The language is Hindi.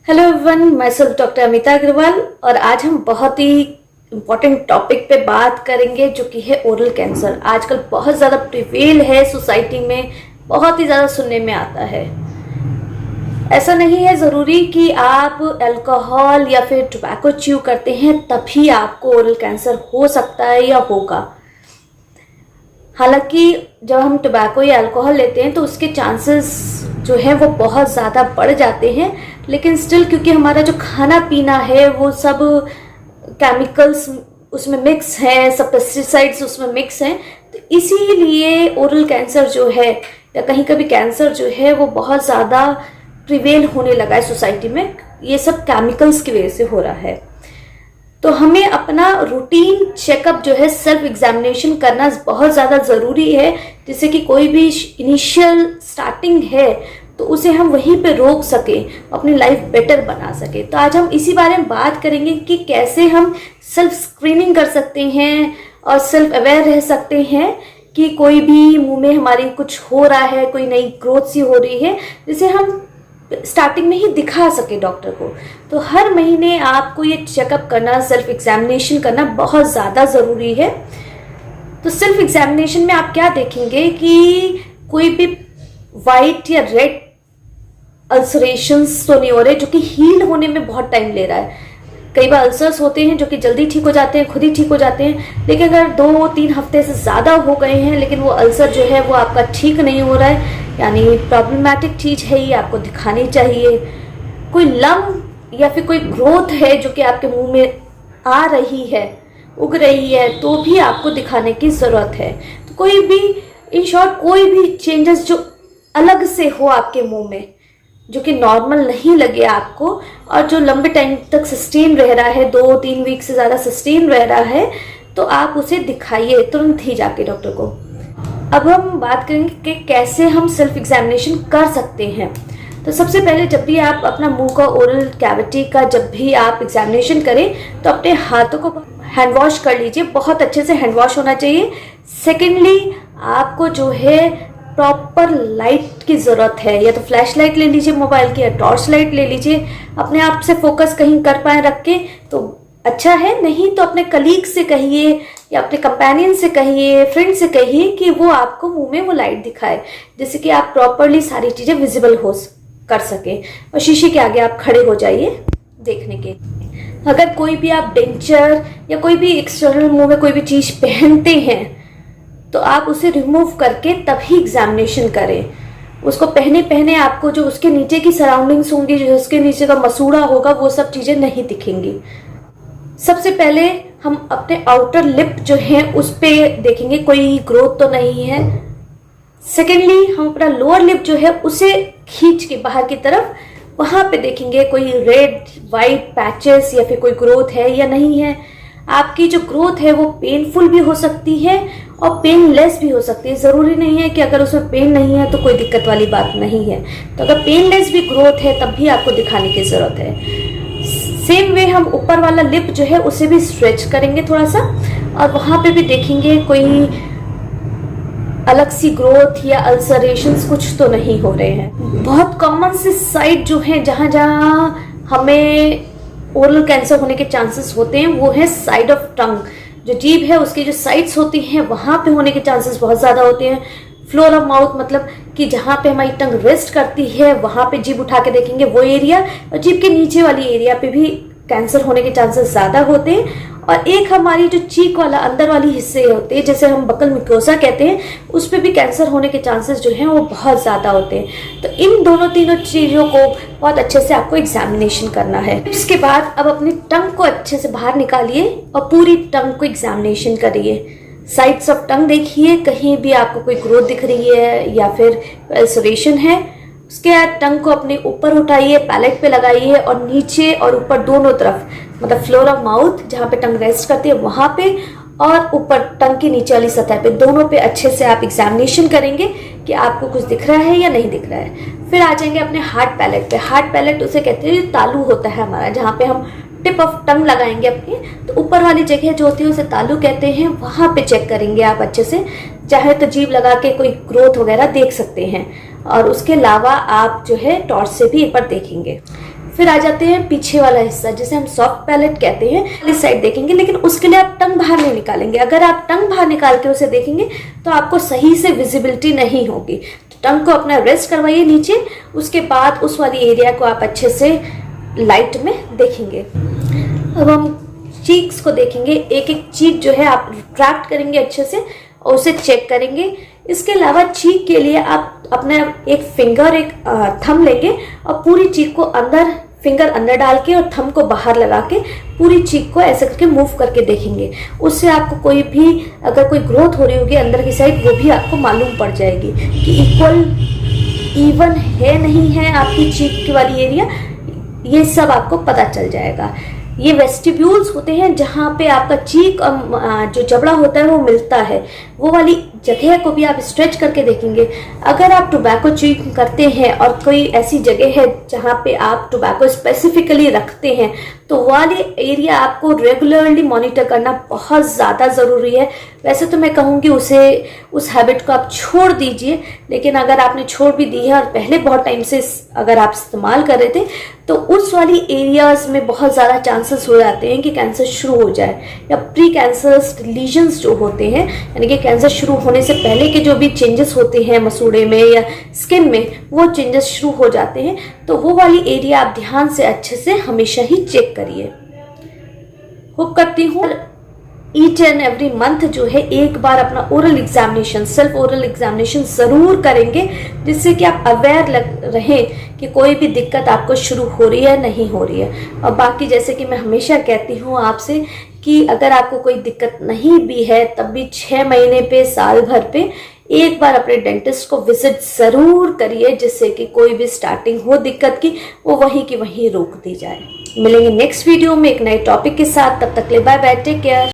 हेलो एवरीवन, मैं सेल्फ डॉक्टर अमिता अग्रवाल और आज हम बहुत ही इम्पोर्टेंट टॉपिक पे बात करेंगे जो कि है ओरल कैंसर। आजकल बहुत ज़्यादा प्रिवेल है सोसाइटी में, बहुत ही ज़्यादा सुनने में आता है। ऐसा नहीं है ज़रूरी कि आप अल्कोहल या फिर टोबैको च्यू करते हैं तभी आपको ओरल कैंसर हो सकता है या होगा। हालांकि जब हम टोबैको या अल्कोहल लेते हैं तो उसके चांसेस जो है वो बहुत ज़्यादा बढ़ जाते हैं, लेकिन स्टिल क्योंकि हमारा जो खाना पीना है वो सब केमिकल्स उसमें मिक्स हैं, सब पेस्टिसाइड्स उसमें मिक्स हैं, तो इसीलिए ओरल कैंसर जो है या कहीं कभी कैंसर जो है वो बहुत ज़्यादा प्रिवेल होने लगा है सोसाइटी में। ये सब केमिकल्स की वजह से हो रहा है। तो हमें अपना रूटीन चेकअप जो है सेल्फ एग्जामिनेशन करना बहुत ज़्यादा ज़रूरी है, जिससे कि कोई भी इनिशियल स्टार्टिंग है तो उसे हम वहीं पे रोक सके, अपनी लाइफ बेटर बना सके। तो आज हम इसी बारे में बात करेंगे कि कैसे हम सेल्फ स्क्रीनिंग कर सकते हैं और सेल्फ अवेयर रह सकते हैं कि कोई भी मुंह में हमारी कुछ हो रहा है, कोई नई ग्रोथ सी हो रही है, जिसे हम स्टार्टिंग में ही दिखा सके डॉक्टर को। तो हर महीने आपको ये चेकअप करना, सेल्फ एग्जामिनेशन करना बहुत ज़्यादा ज़रूरी है। तो सेल्फ एग्जामिनेशन में आप क्या देखेंगे कि कोई भी वाइट या रेड अल्सरेशंस तो नहीं हो रहे, जो कि हील होने में बहुत टाइम ले रहा है। कई बार अल्सर्स होते हैं जो कि जल्दी ठीक हो जाते हैं, खुद ही ठीक हो जाते हैं, लेकिन अगर 2-3 हफ्ते से ज़्यादा हो गए हैं लेकिन वो अल्सर जो है वो आपका ठीक नहीं हो रहा है, यानी प्रॉब्लमैटिक चीज़ है, ये आपको दिखानी चाहिए। कोई लम्ब या फिर कोई ग्रोथ है जो कि आपके मुंह में आ रही है, उग रही है, तो भी आपको दिखाने की ज़रूरत है। तो कोई भी इन शॉर्ट कोई भी चेंजेस जो अलग से हो आपके मुंह में, जो कि नॉर्मल नहीं लगे आपको और जो लंबे टाइम तक सस्टेन रह रहा है, 2-3 वीक से ज़्यादा सस्टेन रह रहा है, तो आप उसे दिखाइए तुरंत ही जाके डॉक्टर को। अब हम बात करेंगे कि कैसे हम सेल्फ एग्जामिनेशन कर सकते हैं। तो सबसे पहले जब भी आप अपना मुंह का ओरल कैविटी का जब भी आप एग्जामिनेशन करें तो अपने हाथों को हैंड वॉश कर लीजिए, बहुत अच्छे से हैंड वॉश होना चाहिए। सेकेंडली आपको जो है प्रॉपर लाइट की ज़रूरत है, या तो फ्लैश लाइट ले लीजिए मोबाइल की या टॉर्च लाइट ले लीजिए। अपने आप से फोकस कहीं कर पाए रख के तो अच्छा है, नहीं तो अपने कलीग से कहिए या अपने कंपेनियन से कहिए, फ्रेंड से कहिए कि वो आपको मुंह में वो लाइट दिखाए, जिससे कि आप प्रॉपरली सारी चीज़ें विजिबल हो कर सके। और शीशे के आगे आप खड़े हो जाइए देखने के। अगर कोई भी आप डेंचर या कोई भी एक्सटर्नल मुंह में कोई भी चीज़ पहनते हैं तो आप उसे रिमूव करके तभी एग्जामिनेशन करें। उसको पहने पहने आपको जो उसके नीचे की सराउंडिंग्स होंगी, जो उसके नीचे का मसूड़ा होगा, वो सब चीज़ें नहीं दिखेंगी। सबसे पहले हम अपने आउटर लिप जो है उस पे देखेंगे कोई ग्रोथ तो नहीं है। सेकेंडली हम अपना लोअर लिप जो है उसे खींच के बाहर की तरफ, वहां पे देखेंगे कोई रेड वाइट पैचेस या फिर कोई ग्रोथ है या नहीं है। आपकी जो ग्रोथ है वो पेनफुल भी हो सकती है और पेनलेस भी हो सकती है। ज़रूरी नहीं है कि अगर उसमें पेन नहीं है तो कोई दिक्कत वाली बात नहीं है। तो अगर पेनलेस भी ग्रोथ है तब भी आपको दिखाने की ज़रूरत है। सेम वे हम ऊपर वाला लिप जो है उसे भी स्ट्रेच करेंगे थोड़ा सा, और वहाँ पे भी देखेंगे कोई अलग सी ग्रोथ या अल्सरेशंस कुछ तो नहीं हो रहे हैं। बहुत कॉमन से साइट जो है जहाँ जहाँ हमें ओरल कैंसर होने के चांसेस होते हैं वो है साइड ऑफ टंग। जो जीभ है उसकी जो साइड्स होती हैं वहाँ पे होने के चांसेस बहुत ज़्यादा होते हैं। फ्लोर ऑफ माउथ मतलब कि जहाँ पे हमारी टंग रेस्ट करती है वहाँ पे जीभ उठा के देखेंगे वो एरिया, और जीभ के नीचे वाली एरिया पे भी कैंसर होने के चांसेस ज़्यादा होते हैं। और एक हमारी जो चीक वाला अंदर वाली हिस्से होते हैं, जैसे हम बकल म्यूकोसा कहते हैं, उस पर भी कैंसर होने के चांसेस जो हैं वो बहुत ज़्यादा होते हैं। तो इन तीनों चीज़ों को बहुत अच्छे से आपको एग्जामिनेशन करना है। इसके बाद अब अपनी टंग को अच्छे से बाहर निकालिए और पूरी टंग को एग्जामिनेशन करिए। साइड्स ऑफ टंग देखिए, कहीं भी आपको कोई ग्रोथ दिख रही है या फिर अल्सरेशन है। उसके बाद टंग को अपने ऊपर उठाइए, पैलेट पे लगाइए और नीचे और ऊपर दोनों तरफ, मतलब फ्लोर ऑफ माउथ जहाँ पे टंग रेस्ट करती है वहाँ पे और ऊपर टंग की नीचे वाली सतह पे, दोनों पे अच्छे से आप एग्जामिनेशन करेंगे कि आपको कुछ दिख रहा है या नहीं दिख रहा है। फिर आ जाएंगे अपने हार्ड पैलेट पे। हार्ड पैलेट उसे कहते हैं, तालू होता है हमारा, जहाँ पे हम टिप ऑफ टंग लगाएंगे अपनी, तो ऊपर वाली जगह जो होती है उसे तालू कहते हैं, वहाँ पे चेक करेंगे आप अच्छे से। चाहे तो जीभ लगा के कोई ग्रोथ वगैरह देख सकते हैं, और उसके अलावा आप जो है टॉर्च से भी एक बार देखेंगे। फिर आ जाते हैं पीछे वाला हिस्सा, जिसे हम सॉफ्ट पैलेट कहते हैं, इस साइड देखेंगे। लेकिन उसके लिए आप टंग बाहर नहीं निकालेंगे। अगर आप टंग बाहर निकाल के उसे देखेंगे तो आपको सही से विजिबिलिटी नहीं होगी। तो टंग को अपना रेस्ट करवाइए नीचे, उसके बाद उस वाली एरिया को आप अच्छे से लाइट में देखेंगे। अब हम चीक्स को देखेंगे। एक एक चीक जो है आप रिट्रैक्ट करेंगे अच्छे से और उसे चेक करेंगे। इसके अलावा चीक के लिए आप अपना एक फिंगर, एक थंब लेंगे और पूरी चीक को अंदर, फिंगर अंदर डाल के और थंब को बाहर लगा के पूरी चीक को ऐसे करके मूव करके देखेंगे। उससे आपको कोई भी अगर कोई ग्रोथ हो रही होगी अंदर की साइड, वो भी आपको मालूम पड़ जाएगी कि इवन है नहीं है आपकी चीक वाली एरिया, ये सब आपको पता चल जाएगा। ये वेस्टिब्यूल्स होते हैं जहाँ पे आपका चीक और जो जबड़ा होता है वो मिलता है। वो वाली जगह को भी आप स्ट्रेच करके देखेंगे। अगर आप टोबैको च्यूइंग करते हैं और कोई ऐसी जगह है जहाँ पे आप टोबैको स्पेसिफिकली रखते हैं, तो वाली एरिया आपको रेगुलरली मॉनिटर करना बहुत ज़्यादा ज़रूरी है। वैसे तो मैं कहूँगी उस हैबिट को आप छोड़ दीजिए, लेकिन अगर आपने छोड़ भी दी है और पहले बहुत टाइम से अगर आप इस्तेमाल कर रहे थे, तो उस वाली एरियाज में बहुत ज़्यादा चांसेस हो जाते हैं कि कैंसर शुरू हो जाए, या प्री कैंसरस लीजन्स जो होते हैं, यानी कि कैंसर शुरू होने से पहले के जो भी चेंजेस होते हैं मसूड़े में या स्किन में, वो चेंजेस शुरू हो जाते हैं। तो वो वाली एरिया आप ध्यान से अच्छे से हमेशा ही चेक करिए। होप करती हूँ ईच एंड एवरी मंथ जो है एक बार अपना oral examination, self oral examination ज़रूर करेंगे, जिससे कि आप अवेयर रहें कि कोई भी दिक्कत आपको शुरू हो रही है नहीं हो रही है। और बाकी जैसे कि मैं हमेशा कहती हूँ आपसे कि अगर आपको कोई दिक्कत नहीं भी है, तब भी 6 महीने पे, साल भर पे एक बार अपने डेंटिस्ट को विजिट ज़रूर करिए, जिससे कि कोई भी स्टार्टिंग हो दिक्कत की वो वहीं की वहीं रोक दी जाए। मिलेंगे नेक्स्ट वीडियो में एक नए टॉपिक के साथ। तब तक के लिए बाय बाय, टेक केयर।